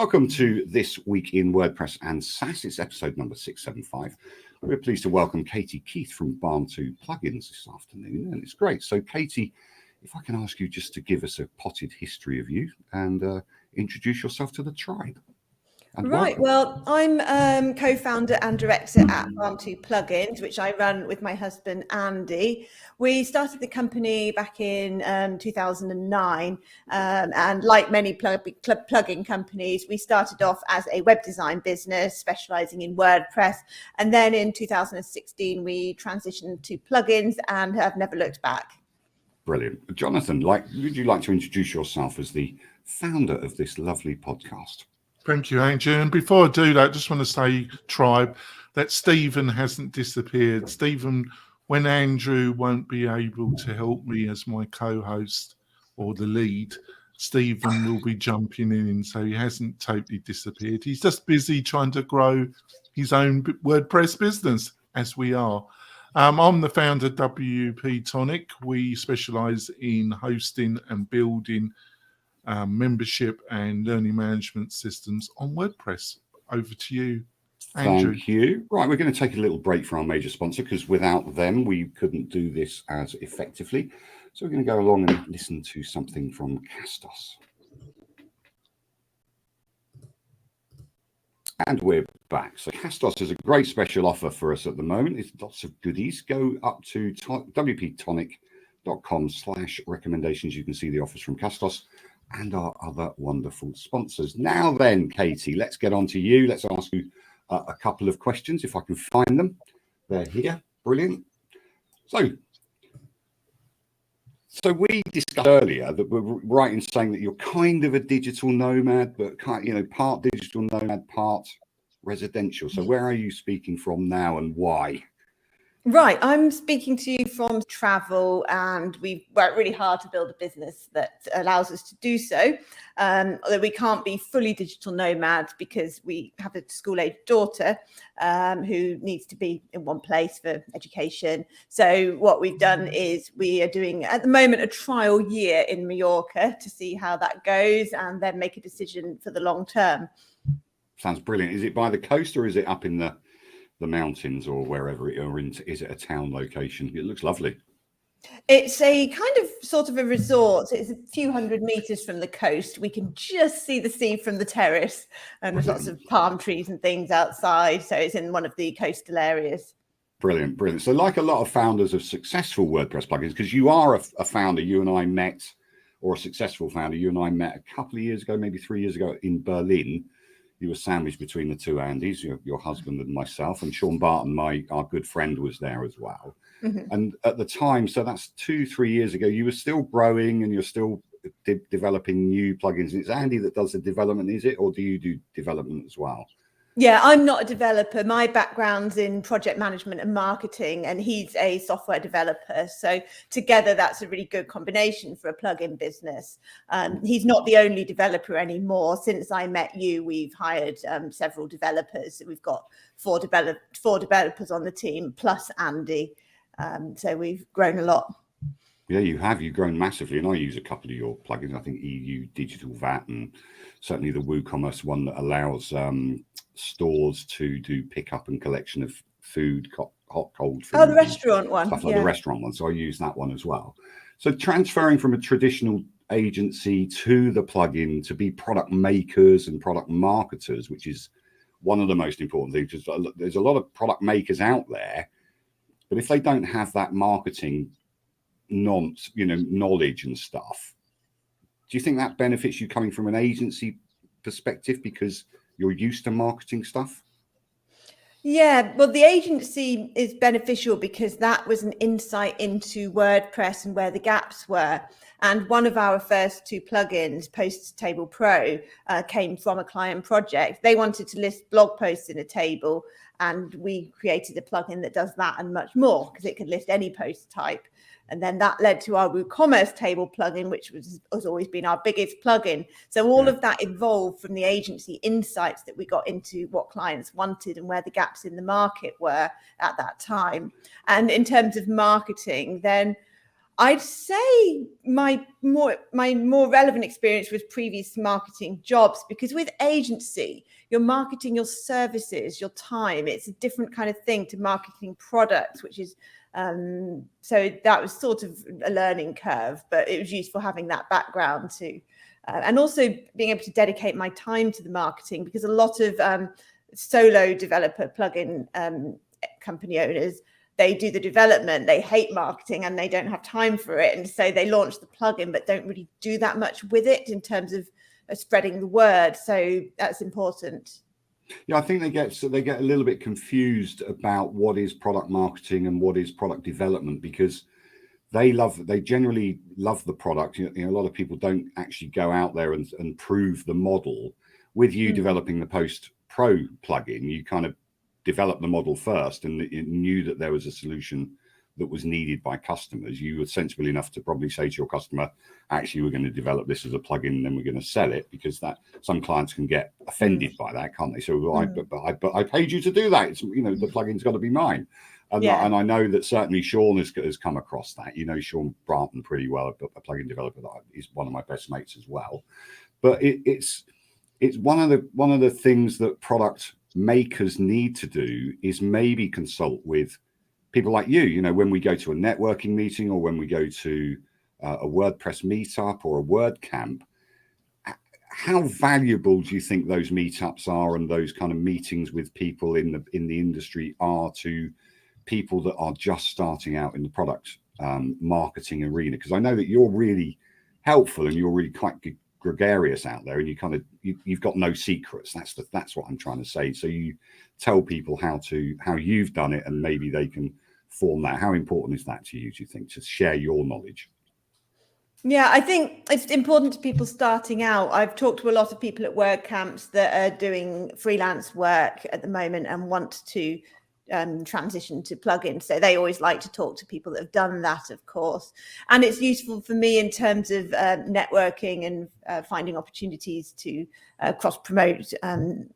Welcome to This Week in WordPress and SaaS. It's episode number 675. We're pleased to welcome Katie Keith from Barn2 Plugins this afternoon, and it's great. So, Katie, if I can ask you just to give us a potted history of you and introduce yourself to the tribe. Right, well, I'm co-founder and director at Barn2 Plugins, which I run with my husband, Andy. We started the company back in 2009, and like many plugin companies, we started off as a web design business specializing in WordPress, and then in 2016 we transitioned to plugins and have never looked back. Brilliant. Jonathan, would you like to introduce yourself as the founder of this lovely podcast? Thank you, Andrew. And before I do that, I just want to say, tribe, that Stephen hasn't disappeared. Stephen, when Andrew won't be able to help me as my co-host or the lead, Stephen will be jumping in. So he hasn't totally disappeared. He's just busy trying to grow his own WordPress business, as we are. I'm the founder of WP-Tonic. We specialize in hosting and building membership and learning management systems on WordPress. Over to you, Andrew. Thank you. Right, we're going to take a little break for our major sponsor because without them, we couldn't do this as effectively. So we're going to go along and listen to something from Castos. And we're back. So Castos is a great special offer for us at the moment. It's lots of goodies. Go up to WP-Tonic.com/recommendations. You can see the offers from Castos and our other wonderful sponsors. Now then, Katie, let's get on to you. Let's ask you a couple of questions, if I can find them. They're here. Brilliant. So we discussed earlier that we're right in saying that you're kind of a digital nomad, but part digital nomad, part residential. So where are you speaking from now and why? Right, I'm speaking to you from travel, and we've worked really hard to build a business that allows us to do so. Although we can't be fully digital nomads because we have a school-age daughter who needs to be in one place for education. So what we've done is we are doing, at the moment, a trial year in Mallorca to see how that goes and then make a decision for the long term. Sounds brilliant. Is it by the coast or is it up in the mountains or wherever is it a town location? It looks lovely. It's a kind of sort of a resort. It's a few hundred meters from the coast. We can just see the sea from the terrace, and there's lots of palm trees and things outside. So it's in one of the coastal areas. Brilliant, brilliant. So like a lot of founders of successful WordPress plugins, because you are a founder, you and I met, or a successful founder, you and I met a couple of years ago, maybe 3 years ago in Berlin. You were sandwiched between the two Andys, your husband and myself, and Sean Barton, our good friend, was there as well. Mm-hmm. And at the time, so that's 2-3 years ago, you were still growing and you're still developing new plugins. It's Andy that does the development, is it? Or do you do development as well? Yeah, I'm not a developer. My background's in project management and marketing, and he's a software developer. So together, that's a really good combination for a plugin business. He's not the only developer anymore. Since I met you, we've hired several developers. We've got four developers on the team, plus Andy. So we've grown a lot. Yeah, you have. You've grown massively. And I use a couple of your plugins. I think EU Digital VAT and certainly the WooCommerce one that allows stores to do pickup and collection of food, hot, cold food. Oh, the restaurant one. Stuff like the restaurant one. So I use that one as well. So transferring from a traditional agency to the plugin to be product makers and product marketers, which is one of the most important things. There's a lot of product makers out there, but if they don't have that marketing knowledge and stuff, do you think that benefits you coming from an agency perspective because you're used to marketing stuff? Yeah, well, the agency is beneficial because that was an insight into WordPress and where the gaps were. And one of our first two plugins, Post Table Pro, came from a client project. They wanted to list blog posts in a table, and we created a plugin that does that and much more because it could list any post type. And then that led to our WooCommerce table plugin, which has always been our biggest plugin. So all of that evolved from the agency insights that we got into what clients wanted and where the gaps in the market were at that time. And in terms of marketing, then I'd say my more relevant experience was previous marketing jobs, because with agency, you're marketing your services, your time. It's a different kind of thing to marketing products, which is so that was sort of a learning curve, but it was useful having that background too. And also being able to dedicate my time to the marketing, because a lot of solo developer plugin company owners, they do the development, they hate marketing and they don't have time for it. And so they launch the plugin, but don't really do that much with it in terms of spreading the word. So that's important. Yeah, I think they get a little bit confused about what is product marketing and what is product development, because they generally love the product. You know, a lot of people don't actually go out there and prove the model. With you developing the Post Pro plugin, you kind of developed the model first, and it knew that there was a solution that was needed by customers. You were sensible enough to probably say to your customer, actually, we're going to develop this as a plugin and then we're going to sell it, because that some clients can get offended by that, can't they? So, but I paid you to do that. It's, you know, the plugin's got to be mine. And, and I know that certainly Sean has come across that. You know, Sean Branton pretty well, a plugin developer that is one of my best mates as well. But it's one of the things that product makers need to do is maybe consult with people like you know, when we go to a networking meeting or when we go to a WordPress meetup or a WordCamp, how valuable do you think those meetups are and those kind of meetings with people in the industry are to people that are just starting out in the product marketing arena? Because I know that you're really helpful and you're really quite gregarious out there, and you kind of you've got no secrets. That's what I'm trying to say. So you tell people how you've done it, and maybe they can form that. How important is that to you, do you think, to share your knowledge? Yeah, I think it's important to people starting out. I've talked to a lot of people at WordCamps that are doing freelance work at the moment and want to transition to plugins. So they always like to talk to people that have done that, of course. And it's useful for me in terms of networking and finding opportunities to cross-promote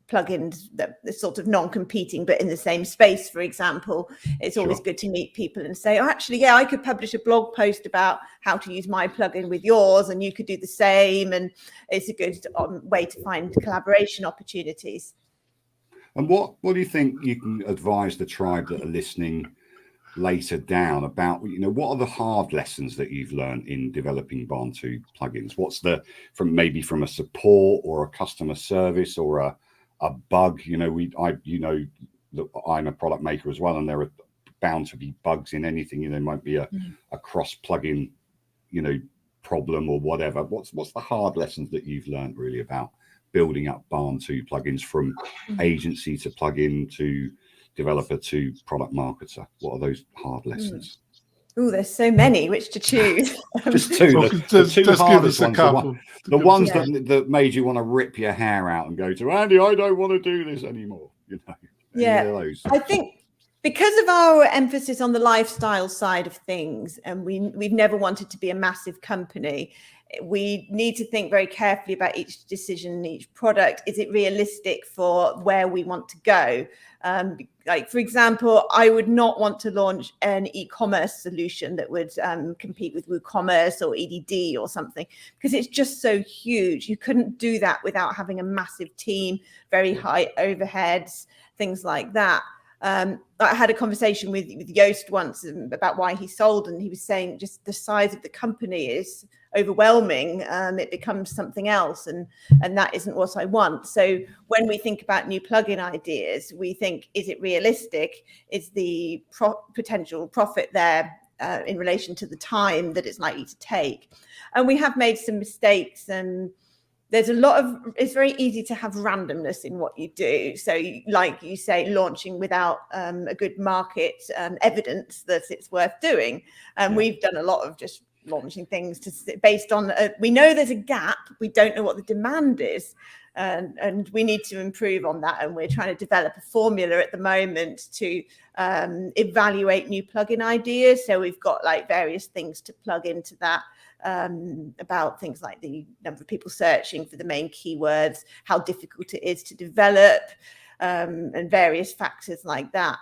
plugins that are sort of non-competing, but in the same space, for example. It's always good to meet people and say, oh, actually, yeah, I could publish a blog post about how to use my plugin with yours, and you could do the same. And it's a good way to find collaboration opportunities. And what do you think you can advise the tribe that are listening later down about, you know, what are the hard lessons that you've learned in developing Barn 2 plugins? What's from a support or a customer service or a bug? You know, you know that I'm a product maker as well, and there are bound to be bugs in anything. You know, there might be a cross plugin, you know, problem or whatever. What's the hard lessons that you've learned really about building up Barn 2 plugins, from agency to plugin to developer to product marketer? What are those hard lessons? Oh, there's so many which to choose. Just two. The two hardest ones. The ones that made you want to rip your hair out and go to Andy, I don't want to do this anymore. You know. Those? I think because of our emphasis on the lifestyle side of things, and we've never wanted to be a massive company, we need to think very carefully about each decision, each product. Is it realistic for where we want to go? Like, for example, I would not want to launch an e-commerce solution that would compete with WooCommerce or EDD or something, because it's just so huge. You couldn't do that without having a massive team, very high overheads, things like that. I had a conversation with Joost once about why he sold, and he was saying just the size of the company is overwhelming. It becomes something else, and that isn't what I want. So when we think about new plugin ideas, we think, is it realistic? Is the potential profit there in relation to the time that it's likely to take? And we have made some mistakes, and there's it's very easy to have randomness in what you do. So like you say, launching without a good market evidence that it's worth doing. And we've done a lot of just launching things based on, we know there's a gap, we don't know what the demand is. And we need to improve on that. And we're trying to develop a formula at the moment to evaluate new plugin ideas. So we've got like various things to plug into that. About things like the number of people searching for the main keywords, how difficult it is to develop, and various factors like that.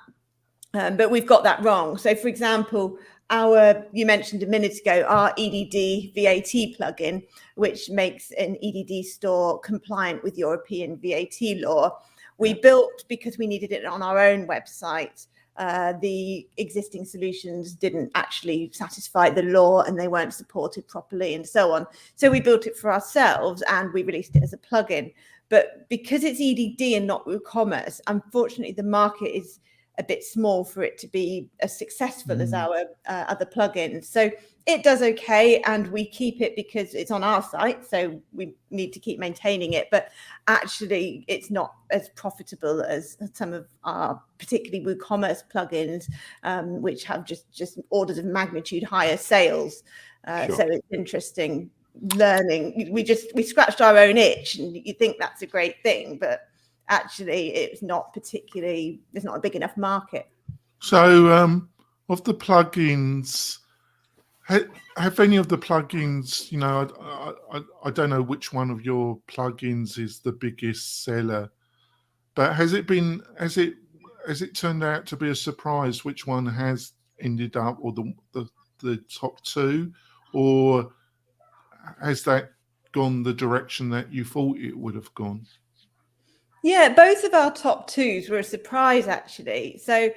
But we've got that wrong. So, for example, you mentioned a minute ago, our EDD VAT plugin, which makes an EDD store compliant with European VAT law, we built because we needed it on our own website. The existing solutions didn't actually satisfy the law and they weren't supported properly and so on. So we built it for ourselves and we released it as a plugin. But because it's EDD and not WooCommerce, unfortunately, the market is a bit small for it to be as successful as our other plugins. So it does okay, and we keep it because it's on our site, so we need to keep maintaining it. But actually, it's not as profitable as some of our particularly WooCommerce plugins, which have just orders of magnitude higher sales. So it's interesting learning. We scratched our own itch, and you think that's a great thing, but actually it's not particularly, there's not a big enough market. So of the plugins, have any of the plugins, you know, I don't know which one of your plugins is the biggest seller, but has it turned out to be a surprise which one has ended up, or the top two, or has that gone the direction that you thought it would have gone? Yeah, both of our top twos were a surprise, actually. So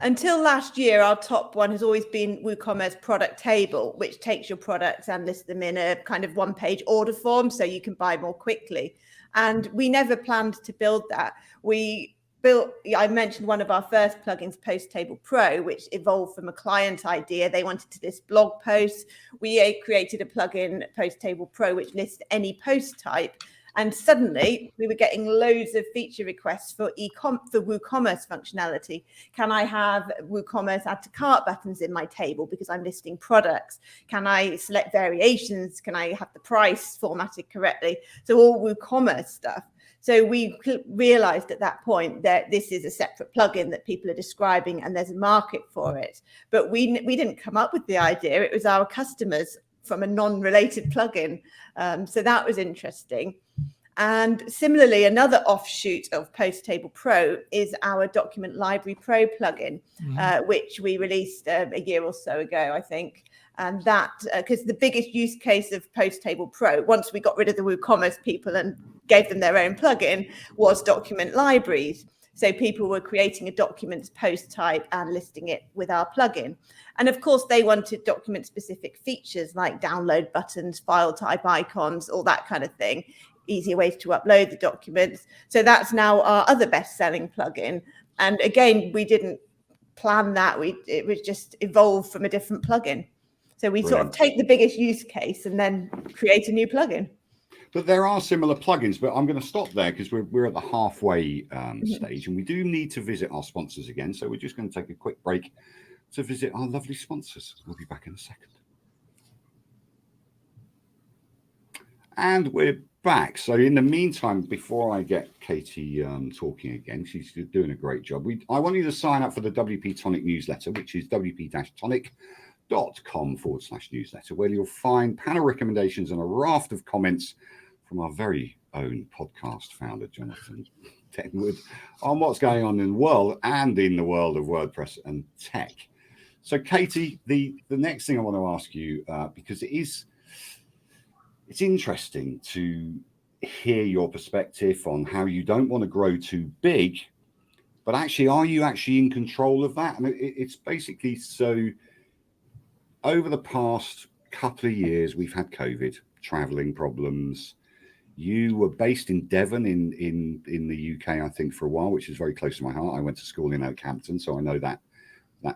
until last year, our top one has always been WooCommerce product table, which takes your products and lists them in a kind of one-page order form so you can buy more quickly. And we never planned to build that. I mentioned one of our first plugins, Post Table Pro, which evolved from a client idea. They wanted to list blog posts. We created a plugin, Post Table Pro, which lists any post type. And suddenly we were getting loads of feature requests for WooCommerce functionality. Can I have WooCommerce add to cart buttons in my table because I'm listing products? Can I select variations? Can I have the price formatted correctly? So all WooCommerce stuff. So we realized at that point that this is a separate plugin that people are describing and there's a market for it. But we didn't come up with the idea. It was our customers from a non-related plugin. So that was interesting. And similarly, another offshoot of Post Table Pro is our Document Library Pro plugin, which we released a year or so ago, I think. And that, because the biggest use case of Post Table Pro, once we got rid of the WooCommerce people and gave them their own plugin, was document libraries. So people were creating a documents post type and listing it with our plugin. And of course, they wanted document specific features like download buttons, file type icons, all that kind of thing, easier ways to upload the documents. So that's now our other best selling plugin. And again, we didn't plan that. It was just evolved from a different plugin. So we sort of take the biggest use case and then create a new plugin. But there are similar plugins, but I'm going to stop there because we're at the halfway stage and we do need to visit our sponsors again. So we're just going to take a quick break to visit our lovely sponsors. We'll be back in a second. And we're back. So in the meantime, before I get Katie talking again, she's doing a great job. I want you to sign up for the WP-Tonic newsletter, which is wp-tonic.com/newsletter, where you'll find panel recommendations and a raft of comments from our very own podcast founder, Jonathan Denwood, on what's going on in the world and in the world of WordPress and tech. So, Katie, the next thing I want to ask you, because it's interesting to hear your perspective on how you don't want to grow too big, but actually, are you actually in control of that? I mean, it's basically so over the past couple of years, we've had COVID, traveling problems. You were based in Devon in the UK, I think, for a while, which is very close to my heart. I went to school in Oakhampton, so I know that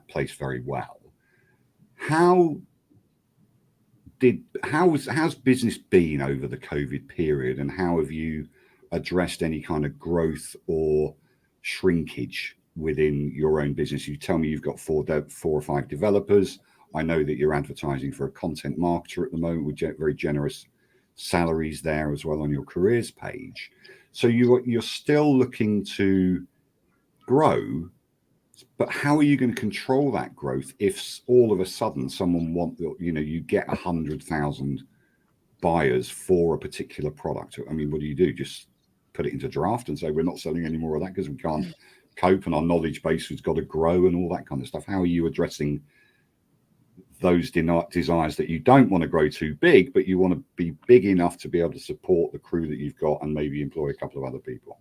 place very well. How's business been over the COVID period, and how have you addressed any kind of growth or shrinkage within your own business? You tell me you've got four or five developers. I know that you're advertising for a content marketer at the moment with very generous salaries there as well on your careers page. So you're still looking to grow, but how are you going to control that growth if all of a sudden you get 100,000 buyers for a particular product? I mean, what do? Just put it into draft and say we're not selling any more of that because we can't cope and our knowledge base has got to grow and all that kind of stuff. How are you addressing those desires that you don't want to grow too big, but you want to be big enough to be able to support the crew that you've got and maybe employ a couple of other people.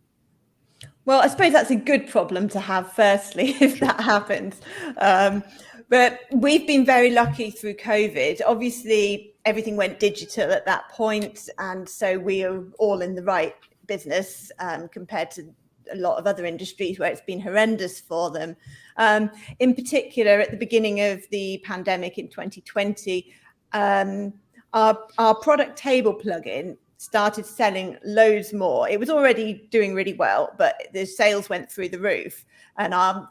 Well, I suppose that's a good problem to have, firstly, if that happens. But we've been very lucky through COVID. Obviously, everything went digital at that point, and so we are all in the right business compared to a lot of other industries where it's been horrendous for them. In particular, at the beginning of the pandemic in 2020, our product table plugin started selling loads more. It was already doing really well, but the sales went through the roof, and our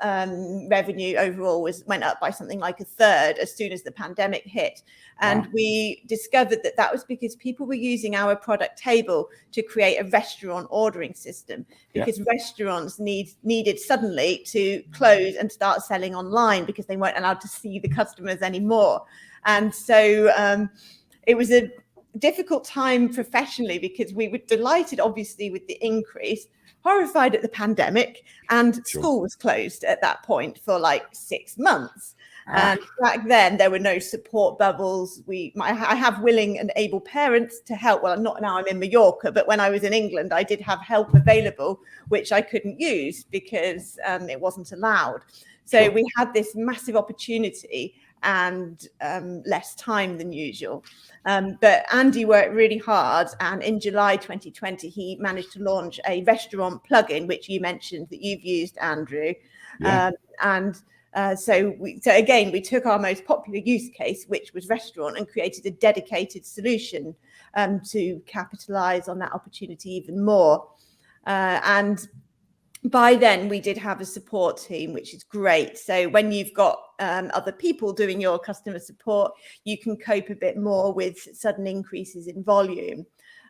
revenue overall went up by something like a third as soon as the pandemic hit. And we discovered that was because people were using our product table to create a restaurant ordering system, because restaurants needed suddenly to close and start selling online because they weren't allowed to see the customers anymore. And so it was a difficult time professionally, because we were delighted, obviously, with the increase, horrified at the pandemic, and school was closed at that point for like 6 months. And back then there were no support bubbles. I have willing and able parents to help. Well, not now, I'm in Mallorca, but when I was in England, I did have help available, which I couldn't use because it wasn't allowed. So we had this massive opportunity and less time than usual. But Andy worked really hard, and in July 2020, he managed to launch a restaurant plugin, which you mentioned that you've used, Andrew. So again, we took our most popular use case, which was restaurant, and created a dedicated solution to capitalize on that opportunity even more. And by then we did have a support team, which is great. So when you've got other people doing your customer support, you can cope a bit more with sudden increases in volume.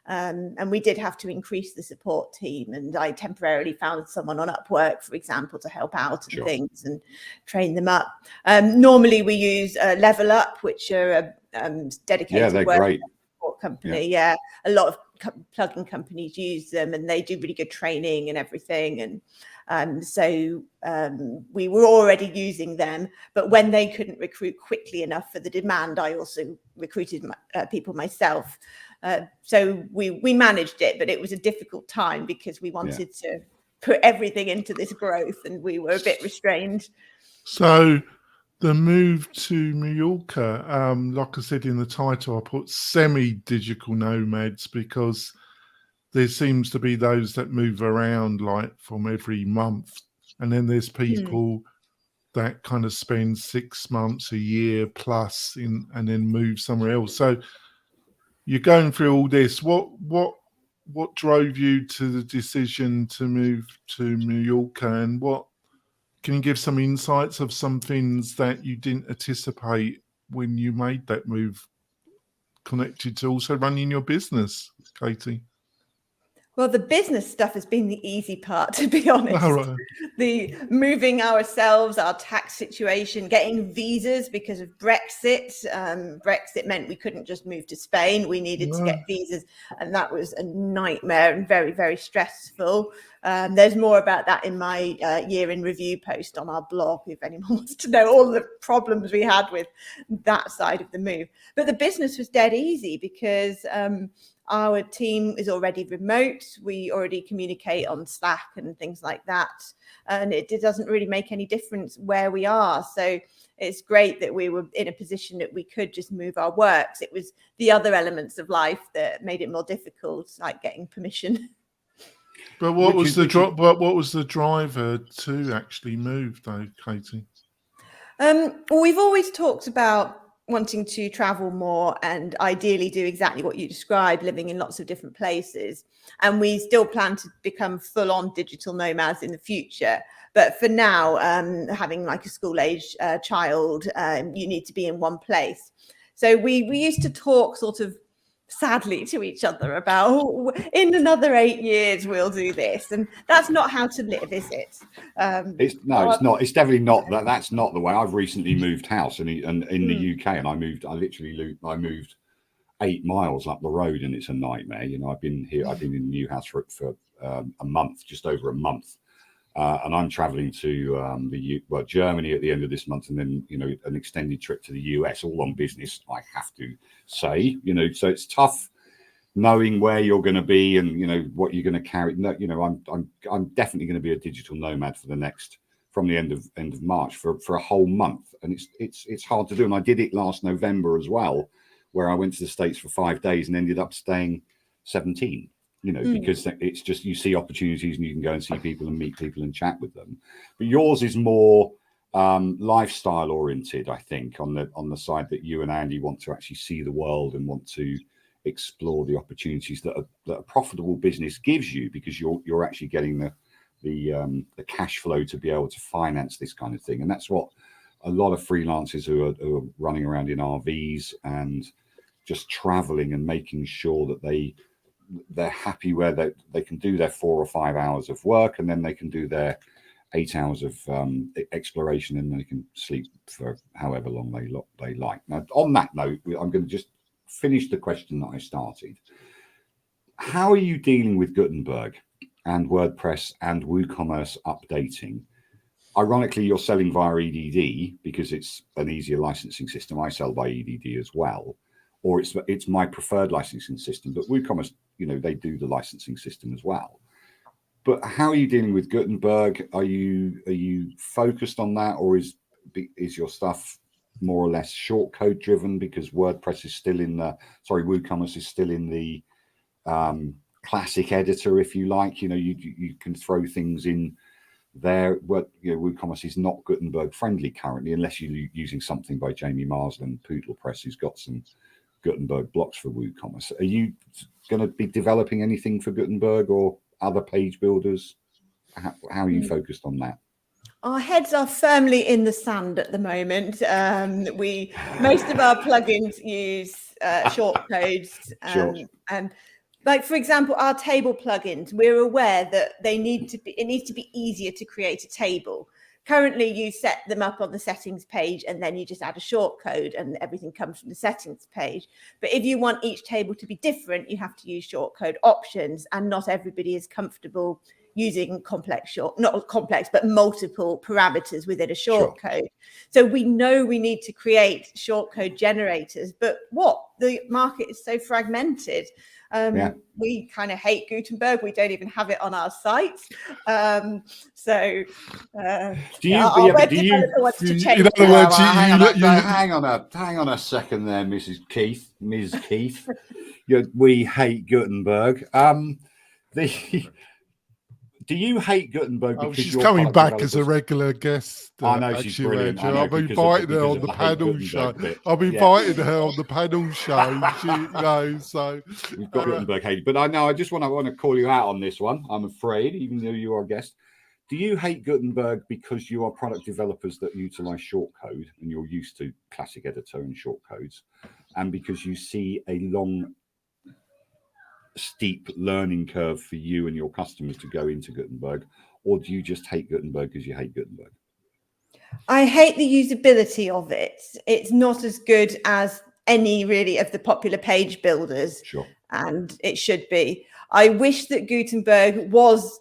And we did have to increase the support team, and I temporarily found someone on Upwork, for example, to help out and things and train them up. Normally we use Level Up, which are a dedicated support company. A lot of plugin companies use them, and they do really good training and everything. And so we were already using them, but when they couldn't recruit quickly enough for the demand, I also recruited people myself. So we managed it, but it was a difficult time because we wanted to put everything into this growth, and we were a bit restrained. So the move to Mallorca, like I said in the title, I put semi-digital nomads, because there seems to be those that move around like from every month, and then there's people that kind of spend 6 months, a year plus and then move somewhere else. So you're going through all this. What drove you to the decision to move to Mallorca, and what can you give some insights of some things that you didn't anticipate when you made that move, connected to also running your business, Katie? Well, the business stuff has been the easy part, to be honest. The moving ourselves, our tax situation, getting visas because of Brexit. Brexit meant we couldn't just move to Spain. We needed to get visas, and that was a nightmare and very, very stressful. There's more about that in my year in review post on our blog, if anyone wants to know all the problems we had with that side of the move. But the business was dead easy because our team is already remote. We already communicate on Slack and things like that. And it doesn't really make any difference where we are. So it's great that we were in a position that we could just move our works. It was the other elements of life that made it more difficult, like getting permission. But what was the driver to actually move, though, Katie? We've always talked about wanting to travel more and ideally do exactly what you described, living in lots of different places. And we still plan to become full-on digital nomads in the future. But for now, having like a school-age child, you need to be in one place. So we used to talk sort of sadly to each other about, oh, in another 8 years we'll do this, and that's not how to live, is it? It's not. It's definitely not. That's not the way. I've recently moved house and in the UK, and I moved 8 miles up the road, and it's a nightmare. You know, I've been in the new house for a month, just over a month, And I'm traveling to Germany at the end of this month, and then an extended trip to the US, all on business, I have to say. So it's tough knowing where you're going to be and what you're going to carry. No, I'm definitely going to be a digital nomad from the end of March for a whole month, and it's hard to do. And I did it last November as well, where I went to the States for 5 days and ended up staying 17. Because it's just, you see opportunities and you can go and see people and meet people and chat with them. But yours is more lifestyle oriented, I think, on the side that you and Andy want to actually see the world and want to explore the opportunities that a profitable business gives you, because you're actually getting the cash flow to be able to finance this kind of thing. And that's what a lot of freelancers who are running around in RVs and just traveling and making sure that they're happy where they can do their 4 or 5 hours of work, and then they can do their 8 hours of exploration, and they can sleep for however long they like. Now, on that note, I'm going to just finish the question that I started. How are you dealing with Gutenberg and WordPress and WooCommerce updating? Ironically, you're selling via EDD because it's an easier licensing system. I sell by EDD as well, or it's my preferred licensing system. But WooCommerce, they do the licensing system as well. But how are you dealing with Gutenberg? Are you focused on that, or is your stuff more or less shortcode driven, because WordPress is still WooCommerce is still in the classic editor, if you like. You can throw things in there. WooCommerce is not Gutenberg friendly currently, unless you're using something by Jamie Marsland, Poodle Press, who's got some Gutenberg blocks for WooCommerce. Are you going to be developing anything for Gutenberg or other page builders? How are you focused on that? Our heads are firmly in the sand at the moment. Most of our plugins use shortcodes, and like, for example, our table plugins, we're aware that it needs to be easier to create a table. Currently, you set them up on the settings page, and then you just add a shortcode and everything comes from the settings page. But if you want each table to be different, you have to use shortcode options, and not everybody is comfortable using not complex, but multiple parameters within a shortcode. Sure. So we know we need to create shortcode generators, but the market is so fragmented. We kind of hate Gutenberg. We don't even have it on our site. Hang on a second there, Ms. Keith. We hate Gutenberg. Do you hate Gutenberg because she's coming back as a regular guest? I know, she's brilliant. I've invited her on the panel show. I've invited her on the panel show. So we've got Gutenberg hate. But I just want to call you out on this one, I'm afraid, even though you are a guest. Do you hate Gutenberg because you are product developers that utilize shortcode and you're used to classic editor and shortcodes, and because you see a long, steep learning curve for you and your customers to go into Gutenberg? Or do you just hate Gutenberg because you hate Gutenberg? I hate the usability of it. It's not as good as any really of the popular page builders. Sure. And it should be. I wish that Gutenberg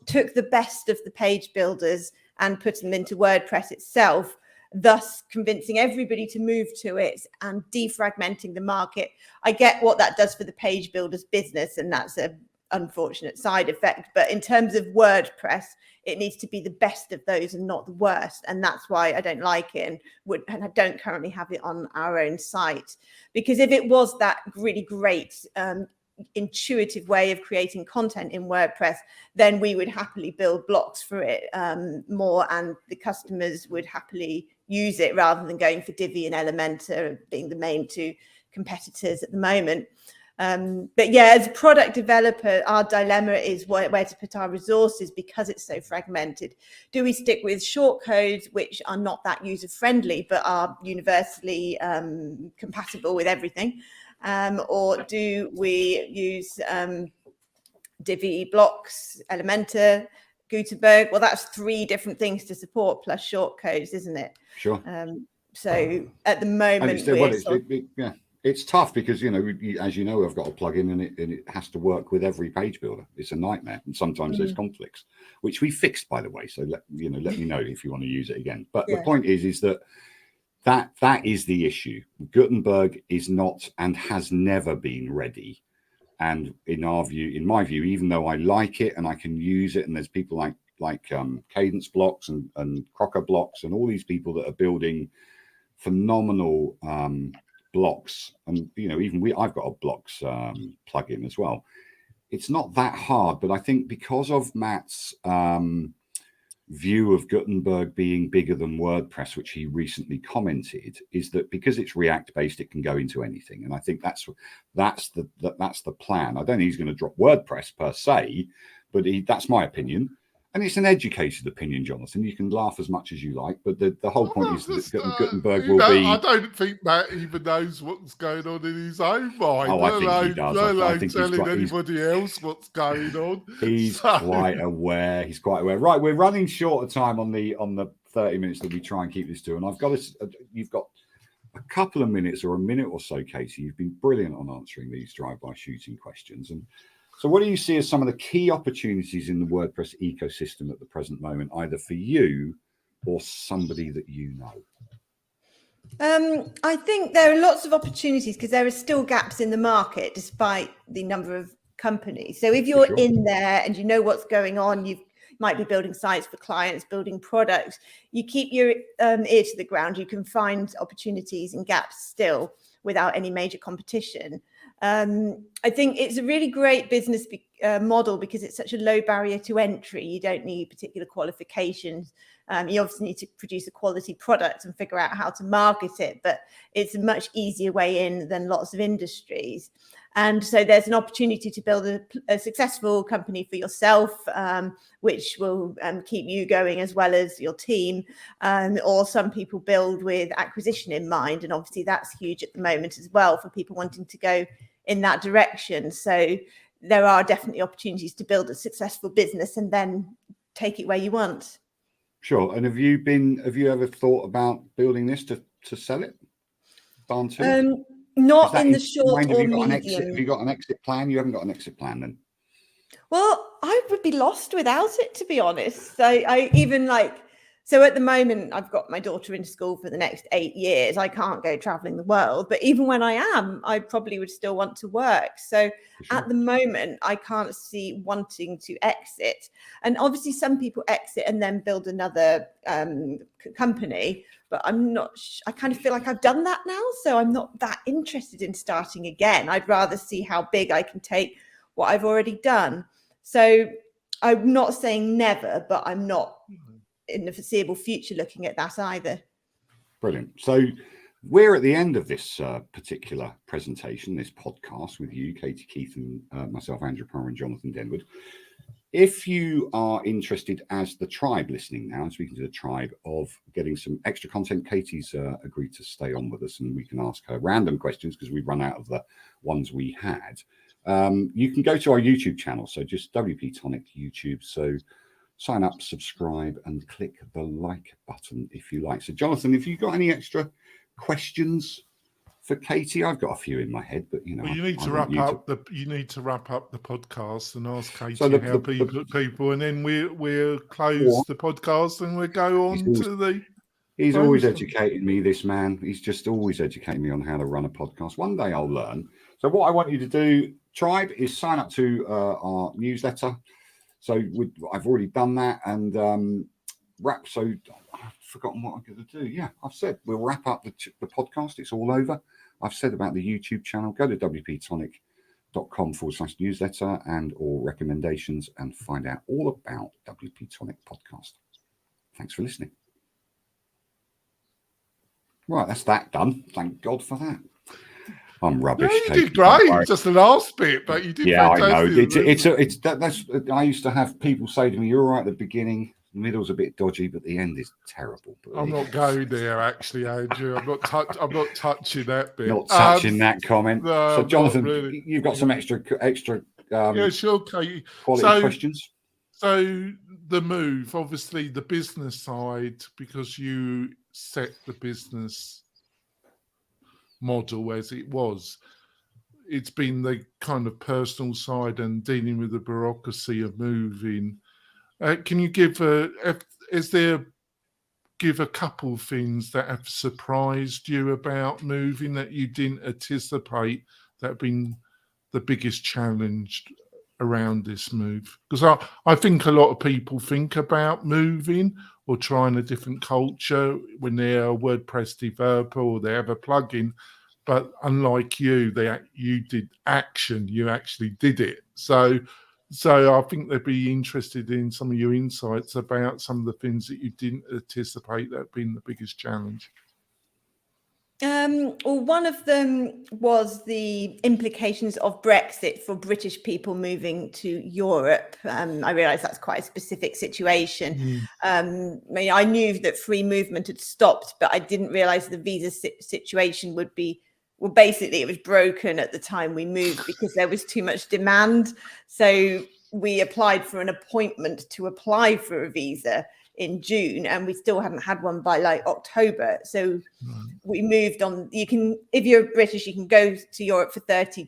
took the best of the page builders and put them into WordPress itself, thus convincing everybody to move to it and defragmenting the market. I get what that does for the page builder's business, and that's an unfortunate side effect. But in terms of WordPress, it needs to be the best of those and not the worst. And that's why I don't like it, and I don't currently have it on our own site. Because if it was that really great, intuitive way of creating content in WordPress, then we would happily build blocks for it more, and the customers would happily use it rather than going for Divi and Elementor being the main two competitors at the moment. But yeah, as a product developer, our dilemma is where to put our resources, because it's so fragmented. Do we stick with shortcodes, which are not that user friendly but are universally compatible with everything? Or do we use Divi, blocks, Elementor, Gutenberg? Well, that's 3 different things to support plus shortcodes, isn't it? Sure. So at the moment, It's tough because, as you know, I've got a plugin and it has to work with every page builder. It's a nightmare. And sometimes there's conflicts, which we fixed, by the way. So let me know if you want to use it again. But the point is that is the issue. Gutenberg is not and has never been ready. And in my view, even though I like it and I can use it, and there's people like Cadence Blocks and Crocker Blocks and all these people that are building phenomenal blocks, and I've got a blocks plugin as well. It's not that hard, but I think because of Matt's view of Gutenberg being bigger than WordPress, which he recently commented, is that because it's React based, it can go into anything. And I think that's the plan. I don't think he's going to drop WordPress per se, but that's my opinion. And it's an educated opinion, Jonathan. You can laugh as much as you like, but the whole point is that Gutenberg will be... I don't think Matt even knows what's going on in his own mind. Oh, I think he does. I think telling anybody else what's going on. He's quite aware. He's quite aware. Right, we're running short of time on the 30 minutes that we try and keep this to. And you've got a couple of minutes or a minute or so, Katie. You've been brilliant on answering these drive-by shooting questions. And so what do you see as some of the key opportunities in the WordPress ecosystem at the present moment, either for you or somebody that you know? I think there are lots of opportunities because there are still gaps in the market despite the number of companies. So if you're in there and you know what's going on, you might be building sites for clients, building products, you keep your ear to the ground, you can find opportunities and gaps still without any major competition. I think it's a really great business model because it's such a low barrier to entry. You don't need particular qualifications. You obviously need to produce a quality product and figure out how to market it, but it's a much easier way in than lots of industries. And so there's an opportunity to build a successful company for yourself, which will keep you going as well as your team. Or some people build with acquisition in mind. And obviously that's huge at the moment as well for people wanting to go in that direction. So there are definitely opportunities to build a successful business and then take it where you want. Sure. And have you ever thought about building this to sell it? Barn 2? Not in the short or medium. Have you got an exit plan? You haven't got an exit plan then? Well, I would be lost without it, to be honest. So at the moment, I've got my daughter in school for the next 8 years. I can't go traveling the world, but even when I am, I probably would still want to work. So at the moment, I can't see wanting to exit. And obviously some people exit and then build another company, but I kind of feel like I've done that now. So I'm not that interested in starting again. I'd rather see how big I can take what I've already done. So I'm not saying never, but I'm not in the foreseeable future looking at that either. Brilliant. So we're at the end of this particular presentation, this podcast with you, Katie Keith, and myself, Andrew Palmer, and Jonathan Denwood. If you are interested as the tribe listening now, and speaking to the tribe, of getting some extra content, Katie's agreed to stay on with us and we can ask her random questions because we've run out of the ones we had. You can go to our YouTube channel. So just WP-Tonic YouTube. So sign up, subscribe, and click the like button if you like. So, Jonathan, have you got any extra questions for Katie? I've got a few in my head, but you need to wrap up the podcast and ask Katie how people, and then we'll close the podcast and we'll go on to the. He's always educating me, this man. He's just always educating me on how to run a podcast. One day I'll learn. So, what I want you to do, tribe, is sign up to our newsletter. So I've already done that, and So I've forgotten what I'm going to do. Yeah, I've said we'll wrap up the podcast. It's all over. I've said about the YouTube channel. Go to wptonic.com/newsletter and or recommendations and find out all about WP Tonic podcast. Thanks for listening. Right, that's that done. Thank God for that. I'm rubbish. No, you did great. Just the last bit, but you did. Yeah, fantastic. I know. That's. I used to have people say to me, "You're all right at the beginning. The middle's a bit dodgy, but the end is terrible." I'm not going there, actually, Andrew. I'm not touching that bit. Not touching that comment. No, so, Jonathan, really. You've got some extra. Yeah, sure, Katie. Quality questions. So the move, obviously, the business side, because you set the business model as it was. It's been the kind of personal side and dealing with the bureaucracy of moving. Can you give a couple of things that have surprised you about moving that you didn't anticipate that have been the biggest challenge around this move? Because I think a lot of people think about moving or trying a different culture when they're a WordPress developer or they have a plugin, but unlike you did action, you actually did it. So I think they'd be interested in some of your insights about some of the things that you didn't anticipate that have been the biggest challenge. Well, one of them was the implications of Brexit for British people moving to Europe. I realise that's quite a specific situation. I mean, I knew that free movement had stopped, but I didn't realise the visa situation would be, well, basically it was broken at the time we moved because there was too much demand. So we applied for an appointment to apply for a visa in June, and we still hadn't had one by like October. So we moved on. You can, if you're British, you can go to Europe for 90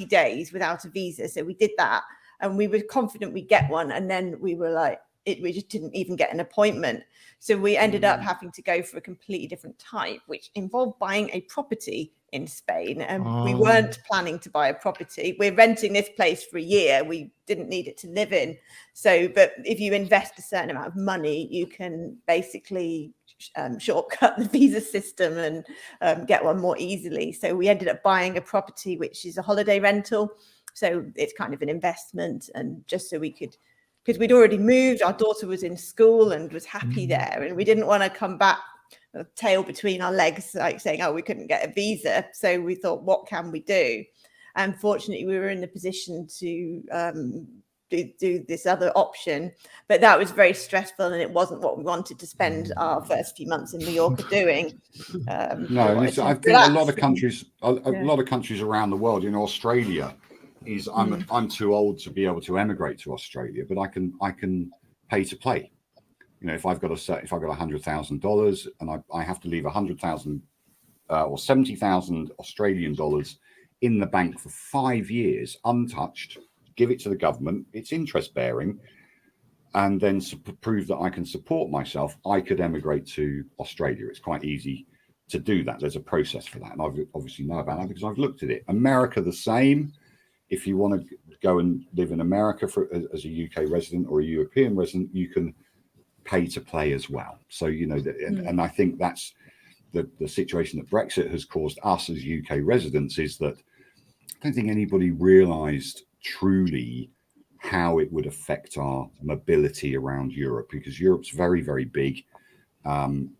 days without a visa. So we did that, and we were confident we'd get one. And then we were like, we just didn't even get an appointment. So we ended up having to go for a completely different type, which involved buying a property in Spain. And we weren't planning to buy a property. We're renting this place for a year. We didn't need it to live in. So, but if you invest a certain amount of money, you can basically shortcut the visa system and get one more easily. So we ended up buying a property, which is a holiday rental. So it's kind of an investment, and just so we could, because we'd already moved, our daughter was in school and was happy there, and we didn't want to come back a tail between our legs, like saying, oh, we couldn't get a visa. So we thought, what can we do? And fortunately, we were in the position to do this other option, but that was very stressful, and it wasn't what we wanted to spend our first few months in Mallorca doing. No, I think a lot of countries, a lot of countries around the world, Australia is, I'm too old to be able to emigrate to Australia, but I can pay to play. If I've got $100,000 and I have to leave 100,000 or 70,000 Australian dollars in the bank for 5 years untouched, give it to the government, it's interest bearing, and then prove that I can support myself, I could emigrate to Australia. It's quite easy to do that. There's a process for that, and I obviously know about that because I've looked at it. America, the same. If you want to go and live in America as a UK resident or a European resident, you can pay to play as well. So, and I think that's the situation that Brexit has caused us as UK residents, is that I don't think anybody realised truly how it would affect our mobility around Europe, because Europe's very, very big.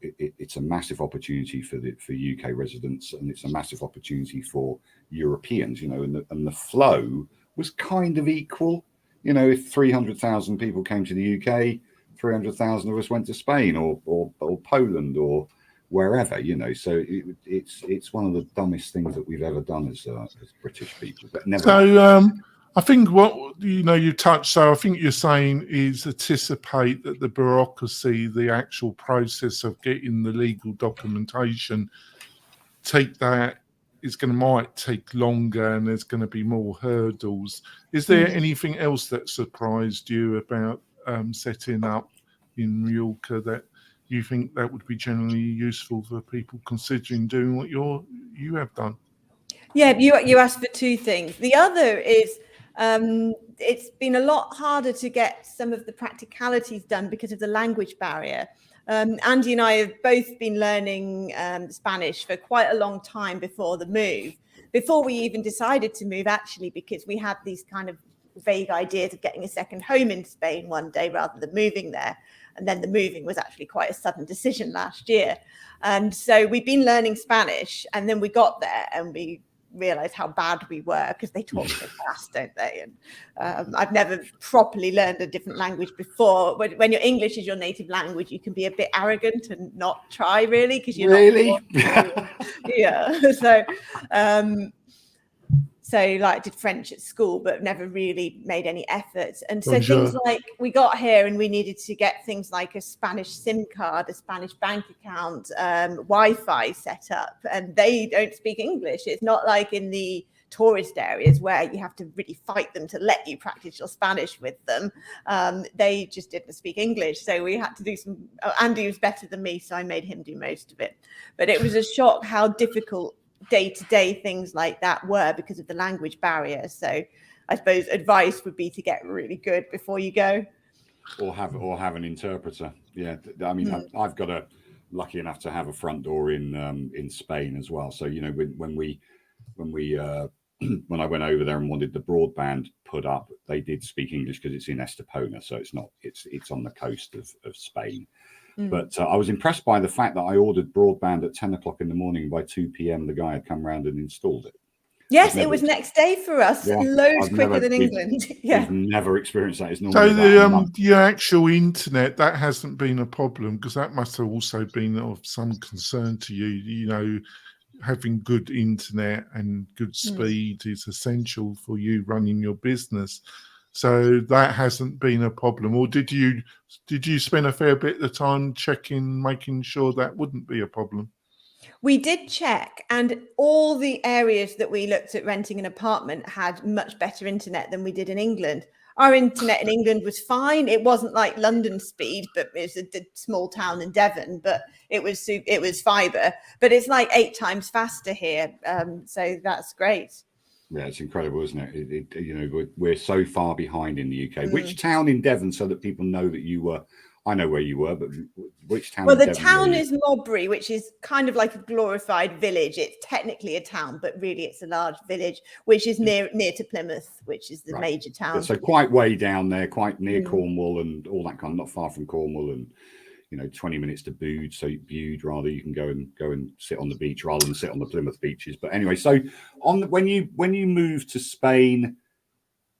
It's a massive opportunity for UK residents, and it's a massive opportunity for Europeans, and the flow was kind of equal. If 300,000 people came to the UK, 300,000 of us went to Spain or Poland or wherever, so it's one of the dumbest things that we've ever done as British people. But never. So I think what you touched. So I think you're saying is anticipate that the bureaucracy, the actual process of getting the legal documentation, might take longer, and there's going to be more hurdles. Is there anything else that surprised you about setting up in Mallorca that you think that would be generally useful for people considering doing what you have done? Yeah, you asked for two things. The other is it's been a lot harder to get some of the practicalities done because of the language barrier. Andy and I have both been learning Spanish for quite a long time before the move, before we even decided to move, actually, because we had these kind of vague ideas of getting a second home in Spain one day rather than moving there. And then the moving was actually quite a sudden decision last year. And so we've been learning Spanish, and then we got there and we realized how bad we were because they talk so fast, don't they? And I've never properly learned a different language before. When your English is your native language, you can be a bit arrogant and not try, really, because you're really not. Yeah. So like did French at school, but never really made any efforts. And so Bonjour. things like we got here and we needed to get things like a Spanish SIM card, a Spanish bank account, Wi-Fi set up, and they don't speak English. It's not like in the tourist areas where you have to really fight them to let you practice your Spanish with them. They just didn't speak English. So we had to do some, Andy was better than me, so I made him do most of it. But it was a shock how difficult day-to-day things like that were because of the language barrier. So I suppose advice would be to get really good before you go. Or have an interpreter. Yeah. I mean, I've got lucky enough to have a front door in Spain as well. So, you know, when I went over there and wanted the broadband put up, they did speak English because it's in Estepona, so it's on the coast of Spain. But I was impressed by the fact that I ordered broadband at 10 o'clock in the morning. By 2 p.m. the guy had come round and installed it. Yes, it was next day for us. Yeah, loads quicker than England. Yeah, we've never experienced that. It's So normally the actual internet, that hasn't been a problem, because that must have also been of some concern to you. You know, having good internet and good speed is essential for you running your business. So that hasn't been a problem. Or did you spend a fair bit of time checking, making sure that wouldn't be a problem? we did check, and all the areas that we looked at renting an apartment had much better internet than we did in England. Our internet in England was fine. It wasn't like London speed, but it was a small town in Devon, but it was fiber, but it's like 8 times faster here. So that's great. Yeah, it's incredible, isn't it? You know, we're so far behind in the UK. Which town in Devon, so that people know that you were? I know where you were, but which town? Well, the town is Mowbray, which is kind of like a glorified village. It's technically a town, but really it's a large village, which is near to Plymouth, which is the major town. Yeah, so quite way down there, quite near Cornwall and all that kind. Not far from Cornwall, and you know, 20 minutes to Bude. So Bude, rather, you can go and sit on the beach rather than sit on the Plymouth beaches. But anyway, so when you moved to Spain,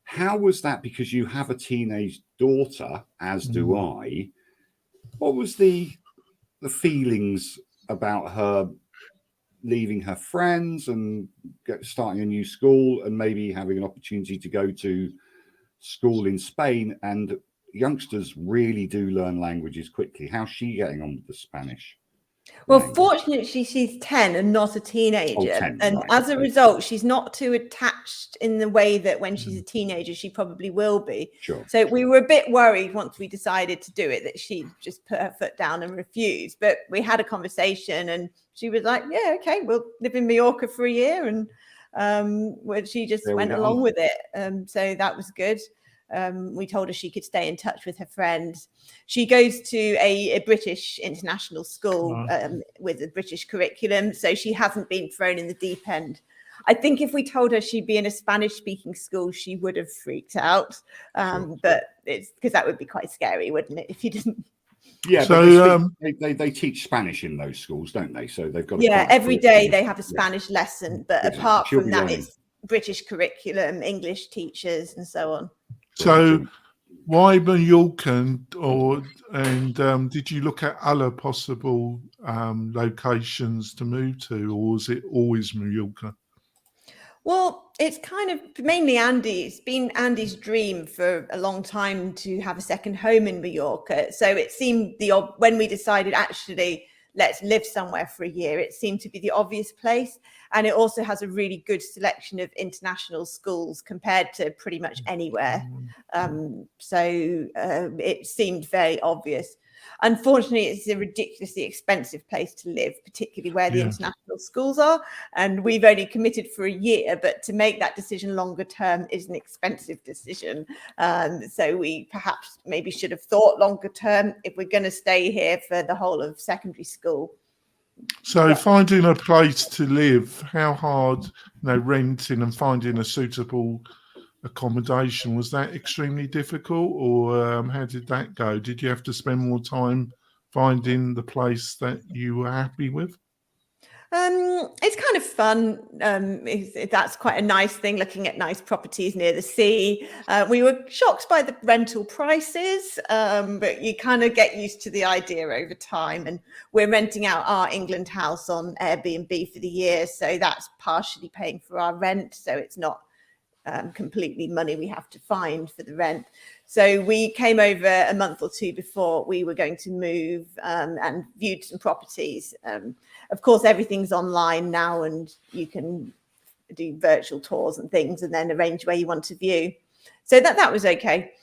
how was that? Because you have a teenage daughter, as do I. What was the feelings about her leaving her friends and starting a new school, and maybe having an opportunity to go to school in Spain? And youngsters really do learn languages quickly. How's she getting on with the Spanish? Well, fortunately, she's 10 and not a teenager. 10, and as a result, she's not too attached in the way that when she's a teenager, she probably will be. Sure. So we were a bit worried once we decided to do it that she'd just put her foot down and refuse. But we had a conversation and she was like, yeah, okay, we'll live in Mallorca for a year. And she just went along with it. So that was good. We told her she could stay in touch with her friends. She goes to a British international school with a British curriculum, so she hasn't been thrown in the deep end. I think if we told her she'd be in a Spanish-speaking school, she would have freaked out. But it's because that would be quite scary, wouldn't it, if you didn't? Yeah, so they teach Spanish in those schools, don't they? So they've got every day they have a Spanish lesson, but apart from that, it's British curriculum, English teachers, and so on. So why Mallorca, and did you look at other possible locations to move to, or was it always Mallorca? Well, it's kind of mainly Andy. It's been Andy's dream for a long time to have a second home in Mallorca. So it seemed when we decided actually let's live somewhere for a year, it seemed to be the obvious place. And it also has a really good selection of international schools compared to pretty much anywhere. So it seemed very obvious. Unfortunately, it's a ridiculously expensive place to live, particularly where the international schools are. And we've only committed for a year, but to make that decision longer term is an expensive decision. So we perhaps maybe should have thought longer term if we're going to stay here for the whole of secondary school. So finding a place to live, how hard, renting and finding a suitable accommodation, was that extremely difficult, or how did that go? Did you have to spend more time finding the place that you were happy with? It's kind of fun. That's quite a nice thing, looking at nice properties near the sea. We were shocked by the rental prices, but you kind of get used to the idea over time. And we're renting out our England house on Airbnb for the year, so that's partially paying for our rent. So it's not completely money we have to find for the rent. So we came over a month or two before we were going to move, and viewed some properties. Of course, everything's online now, and you can do virtual tours and things, and then arrange where you want to view. So that was okay.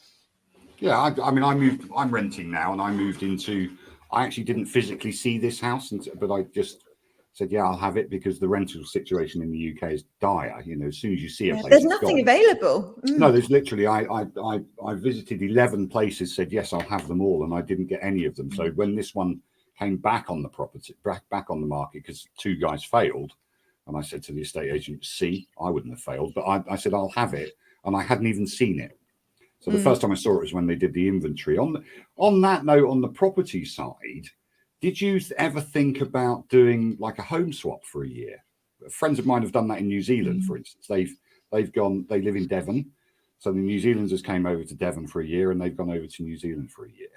Yeah, I mean, I'm renting now, and I moved into. I actually didn't physically see this house, but I just said, yeah, I'll have it, because the rental situation in the UK is dire. You know, as soon as you see a place, there's nothing available. No, there's literally. I visited 11 places, said yes, I'll have them all, and I didn't get any of them. So when this one came back on the property, back on the market, because 2 guys failed, and I said to the estate agent, see, I wouldn't have failed, but I said I'll have it, and I hadn't even seen it. So the first time I saw it was when they did the inventory. On that note, on the property side, did you ever think about doing like a home swap for a year? Friends of mine have done that in New Zealand, for instance. They live in Devon. So the New Zealanders came over to Devon for a year, and they've gone over to New Zealand for a year.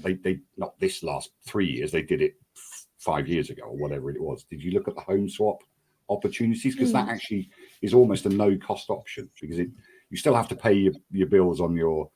They not this last 3 years, they did it 5 years ago or whatever it was. Did you look at the home swap opportunities? Because that actually is almost a no cost option, because you still have to pay your bills on your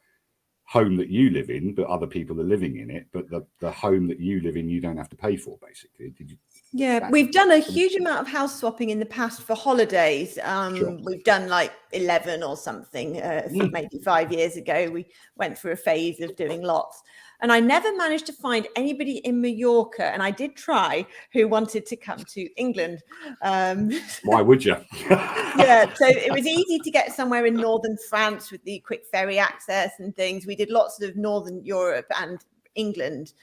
home that you live in, but other people are living in it. But the home that you live in, you don't have to pay for, basically. Did you? Yeah, we've done a huge amount of house swapping in the past for holidays. Sure. We've done like 11 or something, maybe 5 years ago. We went through a phase of doing lots. And I never managed to find anybody in Mallorca, and I did try, who wanted to come to England. Why would you? Yeah, so it was easy to get somewhere in northern France with the quick ferry access and things. We did lots of Northern Europe and England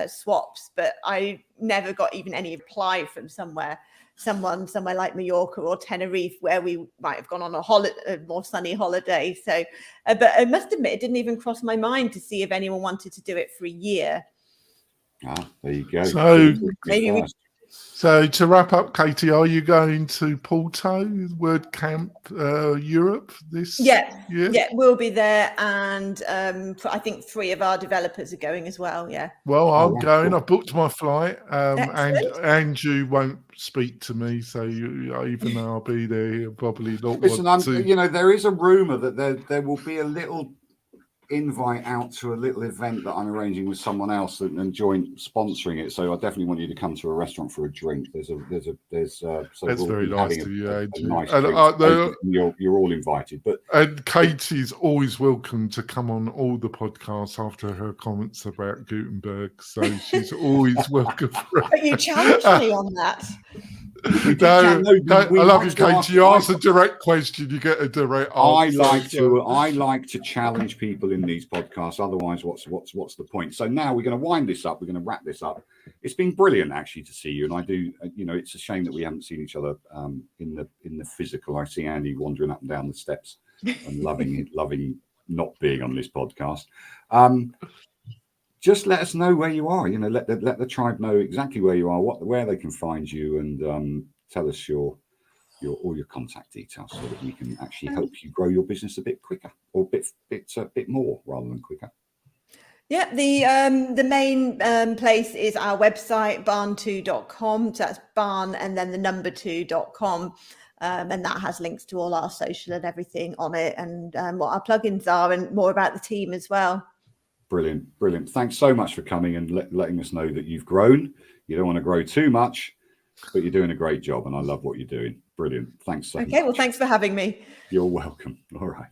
swaps, but I never got even any reply from somewhere like Mallorca or Tenerife, where we might have gone on a more sunny holiday. So, but I must admit, it didn't even cross my mind to see if anyone wanted to do it for a year. There you go. So maybe So to wrap up, Katie, are you going to Porto, WordCamp Europe this year? Yeah, we'll be there, and I think 3 of our developers are going as well. Yeah. Well, I'm going. Cool. I booked my flight, and Excellent. Andrew won't speak to me, so even though I'll be there, he'll probably not Listen, want to. you know, there is a rumor that there will be a little invite out to a little event that I'm arranging with someone else and joint sponsoring it. So I definitely want you to come to a restaurant for a drink. So That's we'll very be nice having to you, a Andrew. nice And drink. You're all invited. And Katie's always welcome to come on all the podcasts after her comments about Gutenberg. So she's always welcome. But you challenged me on that. I love you, Katie. You ask a direct question, you get a direct answer. I like to challenge people in these podcasts. Otherwise, what's the point? So now we're going to wind this up. We're going to wrap this up. It's been brilliant actually to see you, and I do. You know, it's a shame that we haven't seen each other in the physical. I see Andy wandering up and down the steps and loving not being on this podcast. Just let us know where you are. You know, let the tribe know exactly where you are, where they can find you, and tell us all your contact details so that we can actually help you grow your business a bit quicker, or a bit more rather than quicker. Yeah, the main place is our website, barn2.com. So that's barn and then the number 2.com. And that has links to all our social and everything on it, and what our plugins are, and more about the team as well. Brilliant. Thanks so much for coming and letting us know that you've grown. You don't want to grow too much, but you're doing a great job, and I love what you're doing. Brilliant. Thanks so much. Okay, well, thanks for having me. You're welcome. All right.